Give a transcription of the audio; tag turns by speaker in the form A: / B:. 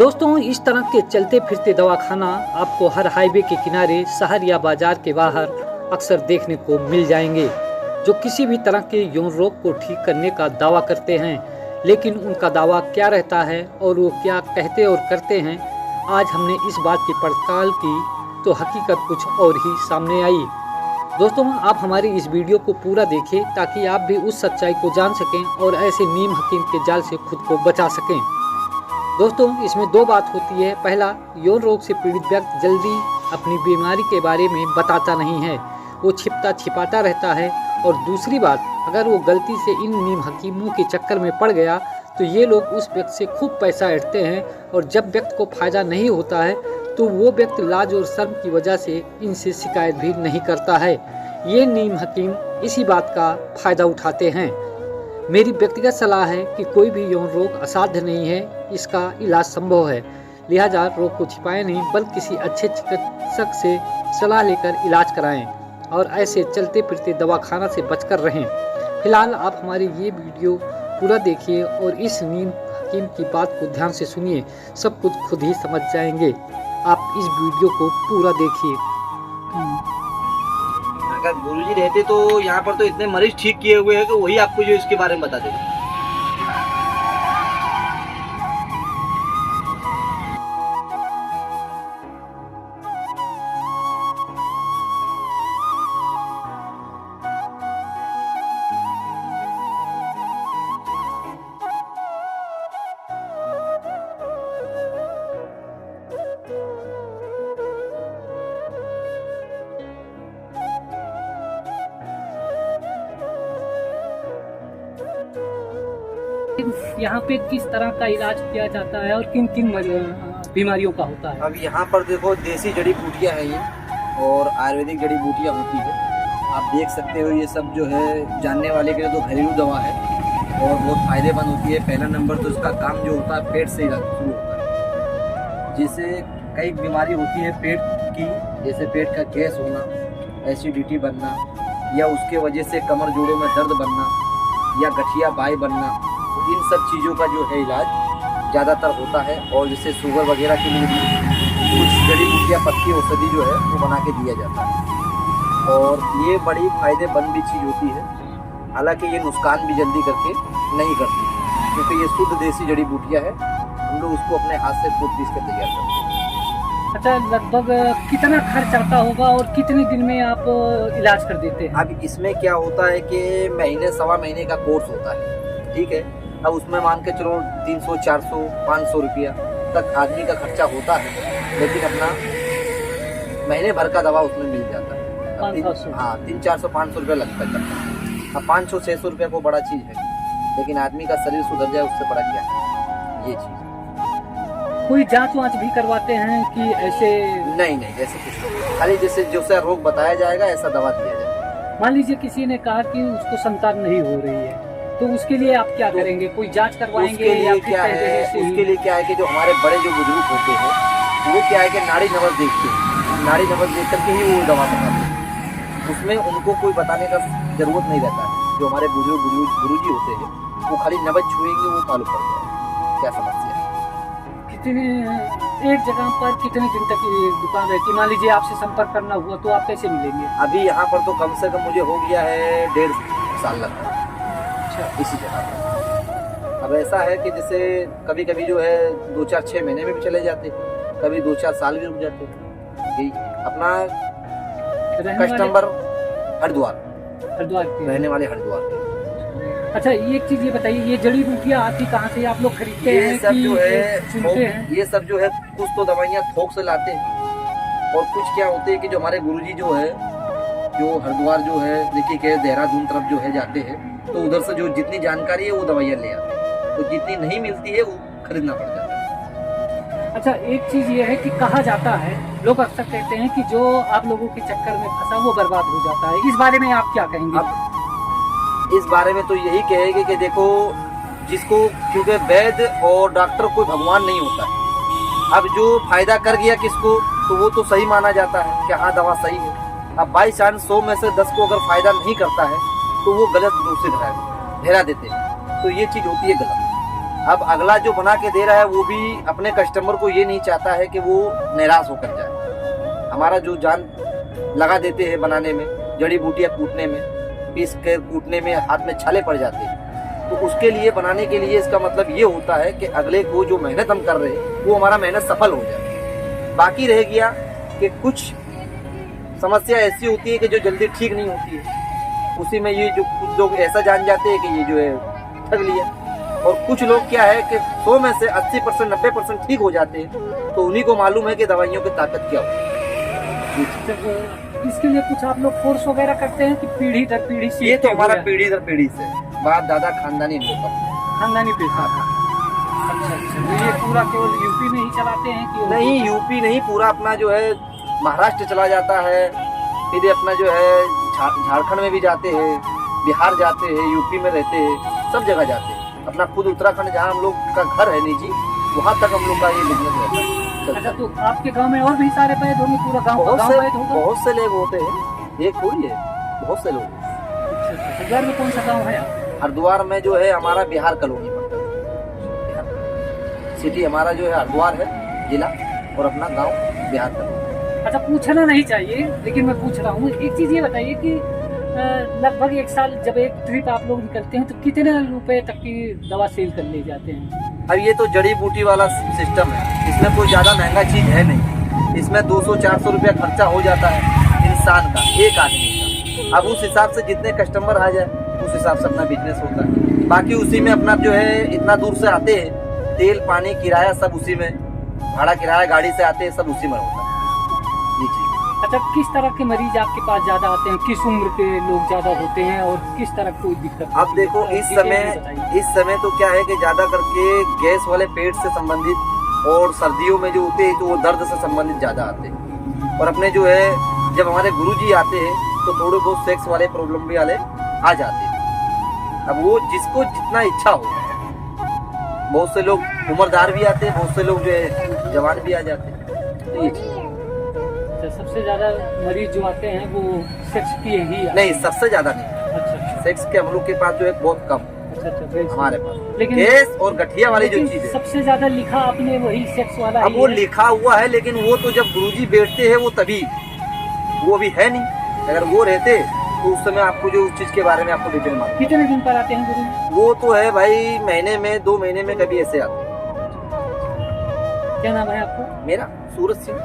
A: दोस्तों, इस तरह के चलते फिरते दवाखाना आपको हर हाईवे के किनारे, शहर या बाजार के बाहर अक्सर देखने को मिल जाएंगे, जो किसी भी तरह के यौन रोग को ठीक करने का दावा करते हैं। लेकिन उनका दावा क्या रहता है और वो क्या कहते और करते हैं, आज हमने इस बात की पड़ताल की तो हकीकत कुछ और ही सामने आई। दोस्तों, आप हमारी इस वीडियो को पूरा देखें ताकि आप भी उस सच्चाई को जान सकें और ऐसे नीम हकीम के जाल से खुद को बचा सकें। दोस्तों, इसमें दो बात होती है। पहला, यौन रोग से पीड़ित व्यक्ति जल्दी अपनी बीमारी के बारे में बताता नहीं है, वो छिपता छिपाता रहता है। और दूसरी बात, अगर वो गलती से इन नीम हकीमों के चक्कर में पड़ गया तो ये लोग उस व्यक्ति से खूब पैसा ऐंठते हैं और जब व्यक्ति को फायदा नहीं होता है तो वो व्यक्ति लाज और शर्म की वजह से इनसे शिकायत भी नहीं करता है। ये नीम हकीम इसी बात का फायदा उठाते हैं। मेरी व्यक्तिगत सलाह है कि कोई भी यौन रोग असाध्य नहीं है, इसका इलाज संभव है। लिहाजा रोग को छिपाएं नहीं, बल्कि किसी अच्छे चिकित्सक से सलाह लेकर इलाज कराएं और ऐसे चलते फिरते दवाखाना से बचकर रहें। फिलहाल आप हमारी ये वीडियो पूरा देखिए और इस नीम हकीम की बात को ध्यान से सुनिए, सब कुछ खुद ही समझ जाएंगे। आप इस वीडियो को पूरा देखिए।
B: अगर गुरुजी रहते तो यहाँ पर तो इतने मरीज ठीक किए हुए हैं कि वही आपको जो इसके बारे में बता देंगे।
A: यहाँ पे किस तरह का इलाज किया जाता है और किन किन बीमारियों का होता है?
B: अब यहाँ पर देखो, देसी जड़ी बूटियाँ हैं ये और आयुर्वेदिक जड़ी बूटियाँ होती है। आप देख सकते हो, ये सब जो है जानने वाले के लिए तो घरेलू दवा है और बहुत फायदेमंद होती है। पहला नंबर तो इसका काम जो होता है पेट से इलाज शुरू होता है। जैसे कई बीमारी होती है पेट की, जैसे पेट का गैस होना, एसिडिटी बनना, या उसके वजह से कमर जोड़ों में दर्द बनना या गठिया बाई बनना, तो इन सब चीज़ों का जो है इलाज ज़्यादातर होता है। और जैसे शुगर वगैरह के लिए भी कुछ जड़ी बूटियाँ, पत्ती औषधि जो है वो बना के दिया जाता है और ये बड़ी फायदेमंद भी चीज़ होती है। हालांकि ये नुकसान भी जल्दी करके नहीं करती, क्योंकि ये शुद्ध देसी जड़ी बूटियाँ है। हम लोग उसको अपने हाथ से खुद पीस कर तैयार करते हैं।
A: अच्छा, लगभग कितना खर्च आता होगा और कितने दिन में आप इलाज कर देते हैं?
B: अब इसमें क्या होता है कि महीने सवा महीने का कोर्स होता है, ठीक है। अब उसमें मान के चलो 300, 400, 500 रुपया तक आदमी का खर्चा होता है, लेकिन अपना महीने भर का दवा उसमें मिल जाता है। 300-400, 500 रुपया लगता है। अब 500-600 रुपया को बड़ा चीज़ है, लेकिन आदमी का शरीर सुधर जाए उससे बड़ा क्या है ये चीज़।
A: कोई जांच वांच भी करवाते हैं कि ऐसे?
B: नहीं, ऐसे कुछ नहीं, खाली जैसे जो सा रोग बताया जाएगा ऐसा दवा दिया जाएगा।
A: मान लीजिए किसी ने कहा कि उसको संतान नहीं हो रही है, तो उसके लिए आप क्या करेंगे? कोई जांच करवाएंगे?
B: उसके लिए क्या है कि जो हमारे बड़े जो बुजुर्ग होते हैं वो क्या है कि नाड़ी नवज देखते हैं, नाड़ी नवज देख करके ही वो दवा बताते हैं। उसमें उनको कोई बताने का जरूरत नहीं रहता है। जो हमारे गुरुजी होते हैं वो खाली नवज छुएंगे, वो मालूम पड़ जाएगा क्या समस्या है।
A: कितने एक जगह पर कितने दिन तक ये दुकान रहती है? मान लीजिए आपसे संपर्क करना हुआ तो आप कैसे मिलेंगे?
B: अभी यहाँ पर तो कम से कम मुझे हो गया है 1.5 साल लगता है इसी जगह पर। अब ऐसा है कि जैसे कभी कभी जो है 2-4-6 महीने में भी चले जाते, कभी 2-4 साल भी रुक जाते। यही अपना कस्टमर हरिद्वार के रहने वाले हरिद्वार के।
A: अच्छा, एक चीज ये बताइए, ये जड़ी बूटियाँ आती कहाँ से? आप लोग खरीदते हैं?
B: सब जो है
A: सुनते हैं?
B: ये सब जो है कुछ तो दवाइयाँ थोक से लाते हैं और कुछ क्या होते हैं कि जो हमारे गुरुजी जो है, जो हरिद्वार जो है, देखिए देहरादून तरफ जो है जाते हैं, तो उधर से जो जितनी जानकारी है वो दवाइयाँ ले आते हैं, तो जितनी नहीं मिलती है वो खरीदना पड़ जाता है।
A: अच्छा, एक चीज ये है कि कहा जाता है, लोग अक्सर कहते हैं कि जो आप लोगों के चक्कर में फंसा वो बर्बाद हो जाता है। इस बारे में आप क्या कहेंगे?
B: इस बारे में तो यही कहेंगे कि देखो, जिसको, क्योंकि वैद्य और डॉक्टर कोई भगवान नहीं होता है। अब जो फायदा कर गया किसको, तो वो तो सही माना जाता है कि हाँ दवा सही है। अब बाई चांस 100 में से 10 को अगर फायदा नहीं करता है तो वो गलत रूप से धरा देते हैं, तो ये चीज़ होती है गलत। अब अगला जो बना के दे रहा है वो भी अपने कस्टमर को ये नहीं चाहता है कि वो निराश होकर जाए। हमारा जो जान लगा देते हैं बनाने में, जड़ी बूटियाँ कूटने में, पीस कर कूटने में हाथ में छाले पड़ जाते हैं, तो उसके लिए बनाने के लिए इसका मतलब ये होता है कि अगले को जो मेहनत हम कर रहे हैं वो हमारा मेहनत सफल हो जाए। बाकी रह गया कि कुछ समस्या ऐसी होती है कि जो जल्दी ठीक नहीं होती है, उसी में ये जो कुछ लोग ऐसा जान जाते हैं कि ये जो है ठग लिया, और कुछ लोग क्या है कि 100 में से 80% 90% ठीक हो जाते हैं, तो उन्हीं को मालूम है कि दवाइयों की ताकत क्या होती है।
A: इसके लिए कुछ आप लोग कोर्स वगैरह करते हैं कि पीढ़ी दर पीढ़ी से?
B: ये तो हमारा पीढ़ी दर पीढ़ी से बाप दादा खानदानी हम लोग का
A: खानदानी पेशा था। अच्छा, तो ये पूरा केवल यूपी में ही चलाते हैं कि
B: नहीं, यूपी नहीं, पूरा अपना जो है महाराष्ट्र चला जाता है, फिर अपना जो है झारखंड में भी जाते हैं, बिहार जाते हैं, यूपी में रहते हैं, सब जगह जाते हैं। अपना खुद उत्तराखंड जहाँ हम लोग का घर है निजी, वहाँ तक हम लोग का ये बिजनेस रहता है।
A: अच्छा, तो आपके गांव में और भी सारे वैद होंगे? पूरा गांव वैद होगा?
B: बहुत से लोग होते हैं, एक थोड़ी है, बहुत से लोग।
A: हरिद्वार में कौन सा गाँव है?
B: हरिद्वार में जो है हमारा बिहार कॉलोनी पड़ता है। बिहार सिटी हमारा जो है हरिद्वार है जिला, और अपना गांव बिहार कॉलोनी।
A: अच्छा, पूछना नहीं चाहिए लेकिन मैं पूछ रहा हूँ, एक चीज ये बताइए कि लगभग एक साल जब एक ट्रिप आप लोग निकलते हैं तो कितने रुपए तक की दवा सेल कर ले जाते हैं?
B: अब ये तो जड़ी बूटी वाला सिस्टम है, इसमें कोई ज्यादा महंगा चीज है नहीं। इसमें 200-400 रुपया खर्चा हो जाता है इंसान का, एक आदमी का। अब उस हिसाब से जितने कस्टमर आ जाए उस हिसाब से अपना बिजनेस होता है। बाकी उसी में अपना जो है इतना दूर से आते हैं, तेल पानी किराया सब उसी में, भाड़ा किराया गाड़ी से आते हैं, सब उसी में होता है।
A: अच्छा, किस तरह के मरीज आपके पास ज्यादा आते हैं? किस उम्र के लोग ज्यादा होते हैं और किस तरह कोई दिक्कत?
B: अब देखो इस समय तो क्या है कि ज्यादा करके गैस वाले पेट से संबंधित, और सर्दियों में जो होते हैं तो वो दर्द से संबंधित ज्यादा आते हैं। और अपने जो है जब हमारे गुरुजी आते हैं तो थोड़े बहुत सेक्स वाले प्रॉब्लम भी वाले आ जाते हैं। अब वो जिसको जितना इच्छा हो, बहुत से लोग उम्रदार भी आते हैं, बहुत से लोग जो है जवान भी आ जाते हैं।
A: सबसे ज्यादा मरीज जो आते हैं वो सेक्स की ही
B: नहीं, सबसे ज्यादा नहीं।
A: अच्छा,
B: सेक्स के हम लोग के पास जो है बहुत कम।
A: अच्छा,
B: हमारे पास
A: लेकिन
B: गैस और गठिया वाली जो चीज है
A: सबसे ज्यादा लिखा आपने वही सेक्स वाला।
B: अब वो लिखा हुआ है, लेकिन वो तो जब गुरुजी बैठते हैं वो तभी, वो अभी है नहीं। अगर वो रहते तो उस समय आपको जो उस चीज के बारे में आपको डिटेल मालूम।
A: कितने दिन पर आते हैं गुरु?
B: वो तो है भाई महीने में, 2 महीने में कभी ऐसे आते हैं।
A: क्या नाम है आपका?
B: मेरा सूरज सिंह।